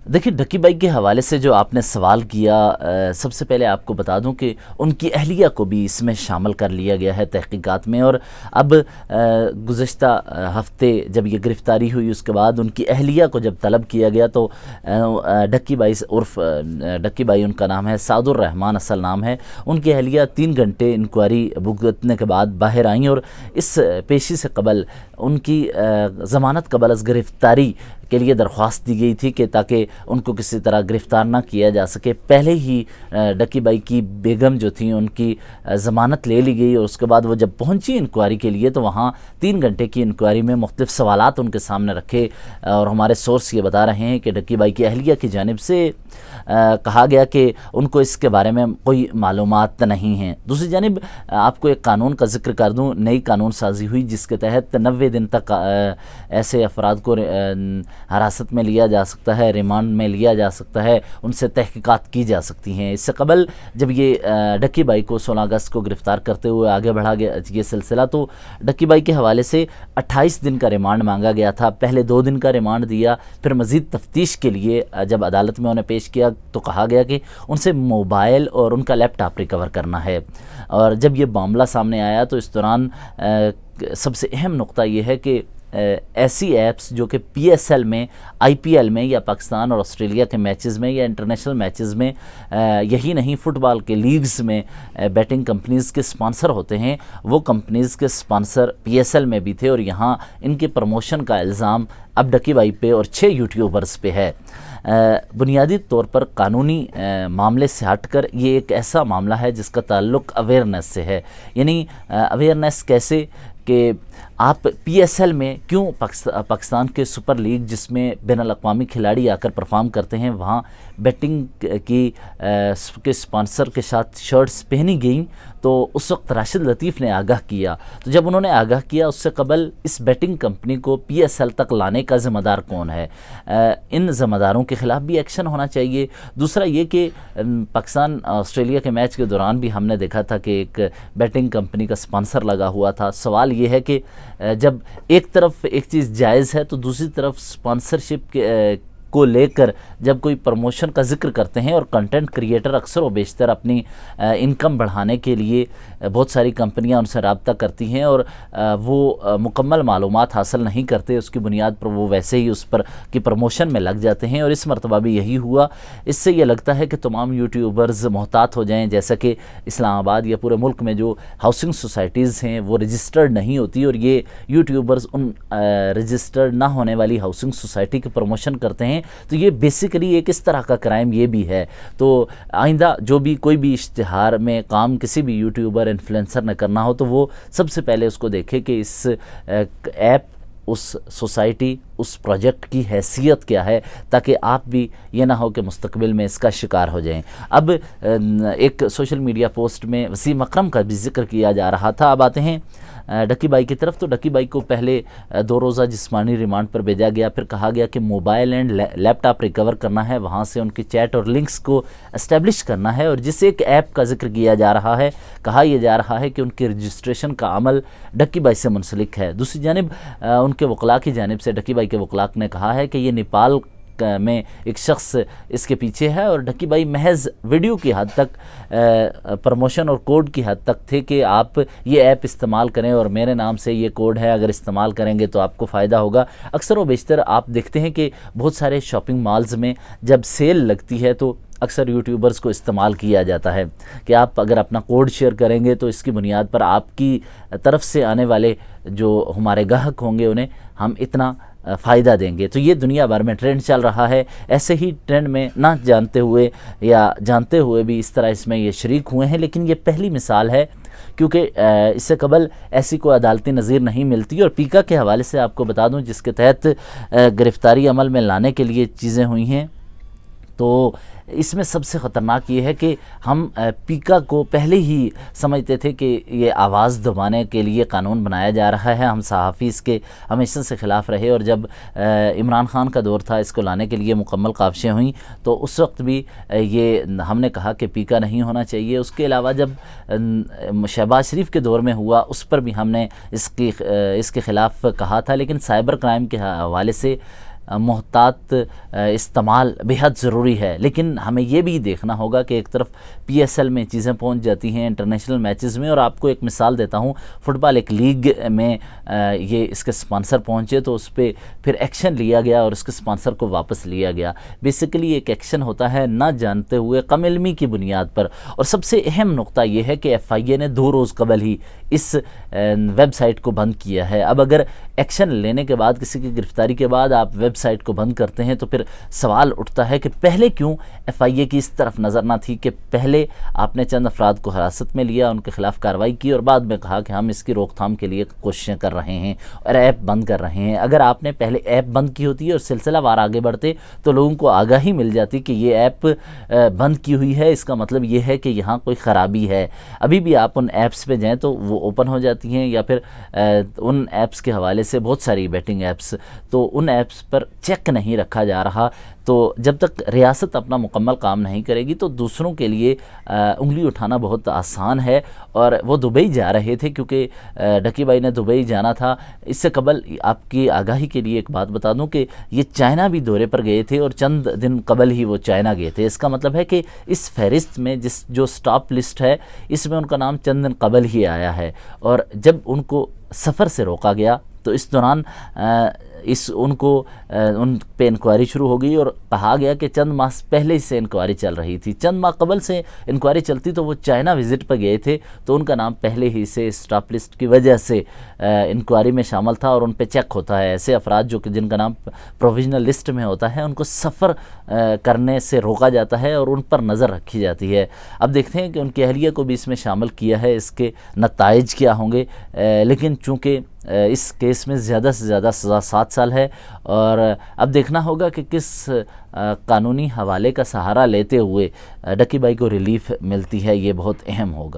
دیکھیے ڈکی بائی کے حوالے سے جو آپ نے سوال کیا، سب سے پہلے آپ کو بتا دوں کہ ان کی اہلیہ کو بھی اس میں شامل کر لیا گیا ہے تحقیقات میں، اور اب گزشتہ ہفتے جب یہ گرفتاری ہوئی اس کے بعد ان کی اہلیہ کو جب طلب کیا گیا تو ڈکی بائی عرف ڈکی بائی ان کا نام ہے، سعد الرحمان اصل نام ہے، ان کی اہلیہ 3 گھنٹے انکوائری بھگتنے کے بعد باہر آئیں، اور اس پیشی سے قبل ان کی ضمانت قبل از گرفتاری کے لیے درخواست دی گئی تھی کہ تاکہ ان کو کسی طرح گرفتار نہ کیا جا سکے۔ پہلے ہی ڈکی بائی کی بیگم جو تھیں ان کی ضمانت لے لی گئی، اور اس کے بعد وہ جب پہنچی انکوائری کے لیے تو وہاں 3 گھنٹے کی انکوائری میں مختلف سوالات ان کے سامنے رکھے، اور ہمارے سورس یہ بتا رہے ہیں کہ ڈکی بائی کی اہلیہ کی جانب سے کہا گیا کہ ان کو اس کے بارے میں کوئی معلومات نہیں ہیں۔ دوسری جانب آپ کو ایک قانون کا ذکر کر دوں، نئی قانون سازی ہوئی جس کے تحت 90 دن تک ایسے افراد کو حراست میں لیا جا سکتا ہے، ریمانڈ میں لیا جا سکتا ہے، ان سے تحقیقات کی جا سکتی ہیں۔ اس سے قبل جب یہ ڈکی بائی کو 16 اگست کو گرفتار کرتے ہوئے آگے بڑھا گیا یہ سلسلہ، تو ڈکی بائی کے حوالے سے 28 دن کا ریمانڈ مانگا گیا تھا۔ پہلے 2 دن کا ریمانڈ دیا، پھر مزید تفتیش کے لیے جب عدالت میں انہیں پیش کیا تو کہا گیا کہ ان سے موبائل اور ان کا لیپ ٹاپ ریکور کرنا ہے۔ اور جب یہ معاملہ سامنے آیا تو اس دوران سب سے اہم نقطہ یہ ہے کہ ایسی ایپس جو کہ پی ایس ایل میں، آئی پی ایل میں، یا پاکستان اور آسٹریلیا کے میچز میں یا انٹرنیشنل میچز میں، یہی نہیں فٹ بال کے لیگز میں بیٹنگ کمپنیز کے سپانسر ہوتے ہیں، وہ کمپنیز کے سپانسر پی ایس ایل میں بھی تھے، اور یہاں ان کے پروموشن کا الزام اب ڈکی بائی پہ اور 6 یوٹیوبرز پہ ہے۔ بنیادی طور پر قانونی معاملے سے ہٹ کر یہ ایک ایسا معاملہ ہے جس کا تعلق اویئرنیس سے ہے، یعنی اویئرنیس کیسے کہ آپ پی ایس ایل میں کیوں پاکستان کے سپر لیگ جس میں بین الاقوامی کھلاڑی آ کر پرفارم کرتے ہیں وہاں بیٹنگ کے سپانسر کے ساتھ شرٹس پہنی گئیں، تو اس وقت راشد لطیف نے آگاہ کیا، تو جب انہوں نے آگاہ کیا اس سے قبل اس بیٹنگ کمپنی کو پی ایس ایل تک لانے کا ذمہ دار کون ہے؟ ان ذمہ داروں کے خلاف بھی ایکشن ہونا چاہیے۔ دوسرا یہ کہ پاکستان آسٹریلیا کے میچ کے دوران بھی ہم نے دیکھا تھا کہ ایک بیٹنگ کمپنی کا سپانسر لگا ہوا تھا۔ سوال یہ ہے کہ جب ایک طرف ایک چیز جائز ہے تو دوسری طرف سپانسرشپ کو لے کر جب کوئی پروموشن کا ذکر کرتے ہیں، اور کنٹینٹ کریئٹر اکثر و بیشتر اپنی انکم بڑھانے کے لیے بہت ساری کمپنیاں ان سے رابطہ کرتی ہیں، اور وہ مکمل معلومات حاصل نہیں کرتے، اس کی بنیاد پر وہ ویسے ہی اس پر کی پروموشن میں لگ جاتے ہیں، اور اس مرتبہ بھی یہی ہوا۔ اس سے یہ لگتا ہے کہ تمام یوٹیوبرز محتاط ہو جائیں، جیسا کہ اسلام آباد یا پورے ملک میں جو ہاؤسنگ سوسائٹیز ہیں وہ رجسٹرڈ نہیں ہوتی، اور یہ یوٹیوبرز ان رجسٹرڈ نہ ہونے والی ہاؤسنگ سوسائٹی کی پروموشن کرتے ہیں، تو یہ بیسیکلی ایک اس طرح کا کرائم یہ بھی ہے۔ تو آئندہ جو بھی کوئی بھی اشتہار میں کام کسی بھی یوٹیوبر انفلوئنسر نے کرنا ہو تو وہ سب سے پہلے اس کو دیکھے کہ اس ایپ، اس سوسائٹی، اس پروجیکٹ کی حیثیت کیا ہے، تاکہ آپ بھی یہ نہ ہو کہ مستقبل میں اس کا شکار ہو جائیں۔ اب ایک سوشل میڈیا پوسٹ میں وسیم اکرم کا بھی ذکر کیا جا رہا تھا۔ اب آتے ہیں ڈکی بائی کی طرف، تو ڈکی بائی کو پہلے 2 روزہ جسمانی ریمانڈ پر بھیجا گیا، پھر کہا گیا کہ mobile and laptop recover کرنا ہے، وہاں سے ان کی چیٹ اور لنکس کو اسٹیبلش کرنا ہے، اور جس ایک ایپ کا ذکر کیا جا رہا ہے، کہا یہ جا رہا ہے کہ ان کی رجسٹریشن کا عمل ڈکی بائی سے منسلک ہے۔ دوسری جانب ان کے وکلاء کی جانب سے ڈکی بائی کے وکلاء نے کہا ہے کہ یہ نیپال میں ایک شخص اس کے پیچھے ہے، اور ڈکی بائی محض ویڈیو کی حد تک پروموشن اور کوڈ کی حد تک تھے کہ آپ یہ ایپ استعمال کریں اور میرے نام سے یہ کوڈ ہے، اگر استعمال کریں گے تو آپ کو فائدہ ہوگا۔ اکثر و بیشتر آپ دیکھتے ہیں کہ بہت سارے شاپنگ مالز میں جب سیل لگتی ہے تو اکثر یوٹیوبرز کو استعمال کیا جاتا ہے کہ آپ اگر اپنا کوڈ شیئر کریں گے تو اس کی بنیاد پر آپ کی طرف سے آنے والے جو ہمارے گاہک ہوں گے انہیں ہم اتنا فائدہ دیں گے۔ تو یہ دنیا بھر میں ٹرینڈ چل رہا ہے۔ ایسے ہی ٹرینڈ میں نہ جانتے ہوئے یا جانتے ہوئے بھی اس طرح اس میں یہ شریک ہوئے ہیں، لیکن یہ پہلی مثال ہے کیونکہ اس سے قبل ایسی کوئی عدالتی نظیر نہیں ملتی۔ اور پیکا کے حوالے سے آپ کو بتا دوں جس کے تحت گرفتاری عمل میں لانے کے لیے چیزیں ہوئی ہیں، تو اس میں سب سے خطرناک یہ ہے کہ ہم پیکا کو پہلے ہی سمجھتے تھے کہ یہ آواز دبانے کے لیے قانون بنایا جا رہا ہے، ہم صحافی اس کے ہمیشہ سے خلاف رہے، اور جب عمران خان کا دور تھا اس کو لانے کے لیے مکمل کاوشیں ہوئیں تو اس وقت بھی یہ ہم نے کہا کہ پیکا نہیں ہونا چاہیے۔ اس کے علاوہ جب شہباز شریف کے دور میں ہوا اس پر بھی ہم نے اس کے خلاف کہا تھا، لیکن سائبر کرائم کے حوالے سے محتاط استعمال بہت ضروری ہے، لیکن ہمیں یہ بھی دیکھنا ہوگا کہ ایک طرف پی ایس ایل میں چیزیں پہنچ جاتی ہیں انٹرنیشنل میچز میں، اور آپ کو ایک مثال دیتا ہوں، فٹ بال ایک لیگ میں یہ اس کے سپانسر پہنچے تو اس پہ پھر ایکشن لیا گیا اور اس کے سپانسر کو واپس لیا گیا۔ بیسیکلی ایک ایکشن ہوتا ہے نہ جانتے ہوئے کم علمی کی بنیاد پر، اور سب سے اہم نقطہ یہ ہے کہ ایف آئی اے نے 2 روز قبل ہی اس ویب سائٹ کو بند کیا ہے۔ اب اگر ایکشن لینے کے بعد، کسی کی گرفتاری کے بعد آپ ویب سائٹ کو بند کرتے ہیں تو پھر سوال اٹھتا ہے کہ پہلے کیوں ایف آئی اے کی اس طرف نظر نہ تھی کہ پہلے آپ نے چند افراد کو حراست میں لیا، ان کے خلاف کارروائی کی، اور بعد میں کہا کہ ہم اس کی روک تھام کے لیے کوششیں کر رہے ہیں اور ایپ بند کر رہے ہیں۔ اگر آپ نے پہلے ایپ بند کی ہوتی اور سلسلہ وار آگے بڑھتے تو لوگوں کو آگاہی مل جاتی کہ یہ ایپ بند کی ہوئی ہے، اس کا مطلب یہ ہے کہ یہاں کوئی خرابی ہے۔ ابھی بھی آپ ان ایپس پہ جائیں تو وہ اوپن ہو جاتی ہیں، یا پھر ان ایپس کے حوالے سے بہت ساری بیٹنگ ایپس، تو ان ایپس پر چیک نہیں رکھا جا رہا۔ تو جب تک ریاست اپنا مکمل کام نہیں کرے گی تو دوسروں کے لیے انگلی اٹھانا بہت آسان ہے۔ اور وہ دبئی جا رہے تھے، کیونکہ ڈکی بھائی نے دبئی جانا تھا۔ اس سے قبل آپ کی آگاہی کے لیے ایک بات بتا دوں کہ یہ چائنا بھی دورے پر گئے تھے، اور چند دن قبل ہی وہ چائنا گئے تھے۔ اس کا مطلب ہے کہ اس فہرست میں جو سٹاپ لسٹ ہے، اس میں ان کا نام چند دن قبل ہی آیا ہے، اور جب ان کو سفر سے روکا گیا تو اس دوران ان پہ انکوائری شروع ہو گئی، اور کہا گیا کہ چند ماہ پہلے سے انکوائری چل رہی تھی۔ چند ماہ قبل سے انکوائری چلتی تو وہ چائنا وزٹ پہ گئے تھے، تو ان کا نام پہلے ہی سے اسٹاپ لسٹ کی وجہ سے انکوائری میں شامل تھا، اور ان پہ چیک ہوتا ہے۔ ایسے افراد جن کا نام پروویژنل لسٹ میں ہوتا ہے، ان کو سفر کرنے سے روکا جاتا ہے اور ان پر نظر رکھی جاتی ہے۔ اب دیکھتے ہیں کہ ان کی اہلیہ کو بھی اس میں شامل کیا ہے، اس کے نتائج کیا ہوں گے، لیکن چونکہ اس کیس میں زیادہ سے زیادہ سزا 7 سال ہے، اور اب دیکھنا ہوگا کہ کس قانونی حوالے کا سہارا لیتے ہوئے ڈکی بھائی کو ریلیف ملتی ہے، یہ بہت اہم ہوگا۔